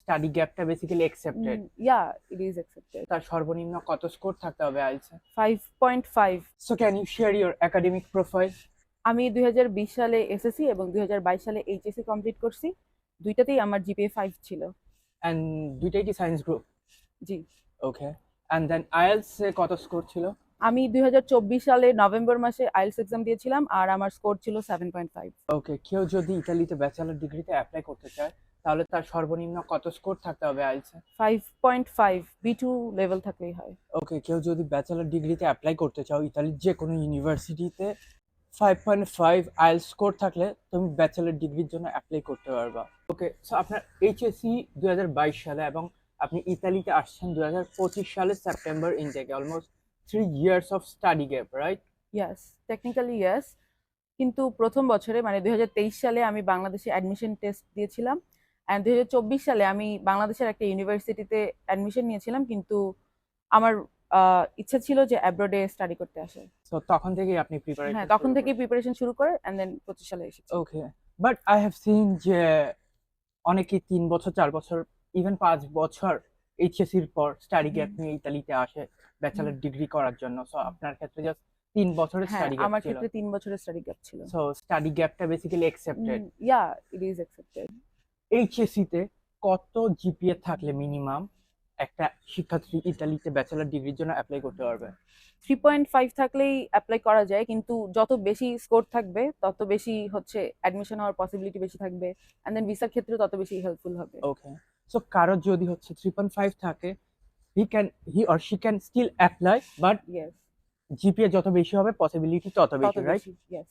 Study গ্যাপটা basically accepted. Yeah, it is accepted. তার সর্বনিম্ন কত স্কোর থাকতে হবে IELTS? 5.5. So can you share your academic profile? আমি 2020 সালে এসএসসি এবং 2022 সালে এইচএসসি কমপ্লিট করছি। দুইটাতেই আমার জিপিএ 5 ছিল। অ্যান্ড দুইটাই কি সায়েন্স গ্রুপ? জি। ওকে। অ্যান্ড দেন আইএলটিএস এ কত স্কোর ছিল? আমি 2024 সালে নভেম্বর মাসে আইএলটিএস এক্সাম দিয়েছিলাম আর আমার স্কোর ছিল 7.5। ওকে, কেউ যদি ইতালিতে ব্যাচেলর ডিগ্রিতে অ্যাপ্লাই করতে চায় তাহলে তার সর্বনিম্ন কত স্কোর থাকতে হবে আইএলটিএস এ? 5.5 B2 লেভেল থাকলেই হয়। ওকে, কেউ যদি ব্যাচেলর ডিগ্রিতে অ্যাপ্লাই করতে চাও ইতালির যে কোনো ইউনিভার্সিটিতে 5.5 আইএলটিএস স্কোর থাকলে তুমি ব্যাচেলর ডিগ্রির জন্য অ্যাপ্লাই করতে পারবা। ওকে, সো আপনার এইচএসসি 2022 সালে এবং আপনি ইতালিতে আসছেন 2025 সালে সেপ্টেম্বর ইনটেকে, almost 3 years of study gap, right? Yes, technically yes. কিন্তু প্রথম বছরে মানে 2023 সালে আমি বাংলাদেশে অ্যাডমিশন টেস্ট দিয়েছিলাম অ্যান্ড 2024 সালে আমি বাংলাদেশের একটা ইউনিভার্সিটিতে অ্যাডমিশন নিয়েছিলাম, কিন্তু আমার ইচ্ছা ছিল যে অ্যাব্রোডে স্টাডি করতে আসে। সো তখন থেকেই আপনি হ্যাঁ, প্রিপারেশন তখন থেকেই প্রিপারেশন শুরু করে অ্যান্ড দেন 25 সালে এসেছি। ওকে, বাট আই হ্যাভ সিন যে অনেকে 3 বছর 4 বছর ইভেন 5 বছর এইচএসসির পর স্টাডি গ্যাপ নিয়ে ইতালিতে আসে ব্যাচেলর ডিগ্রি করার জন্য। সো আপনার ক্ষেত্রে জাস্ট 3 বছরের হ্যাঁ, স্টাডি গ্যাপ আমার ছিল। ক্ষেত্রে 3 বছরের স্টাডি গ্যাপ ছিল। সো স্টাডি গ্যাপটা basically accepted. Yeah, it is accepted. HSC তে কত জিপিএ থাকলে মিনিমাম একটা শিক্ষার্থী ইতালিতে ব্যাচেলর ডিগ্রির জন্য অ্যাপ্লাই করতে পারবে? 3.5 থাকলেই অ্যাপ্লাই করা যায়, কিন্তু যত বেশি স্কোর থাকবে তত বেশি হচ্ছে অ্যাডমিশন হওয়ার পসিবিলিটি বেশি থাকবে এন্ড দেন ভিসার ক্ষেত্রে তত বেশি হেল্পফুল হবে। ওকে, সো কারো যদি হচ্ছে 3.5 থাকে he or she can still apply, but yes, GPA যত বেশি হবে পসিবিলিটি তত তত বেশি, রাইট? বেশি, ইয়েস।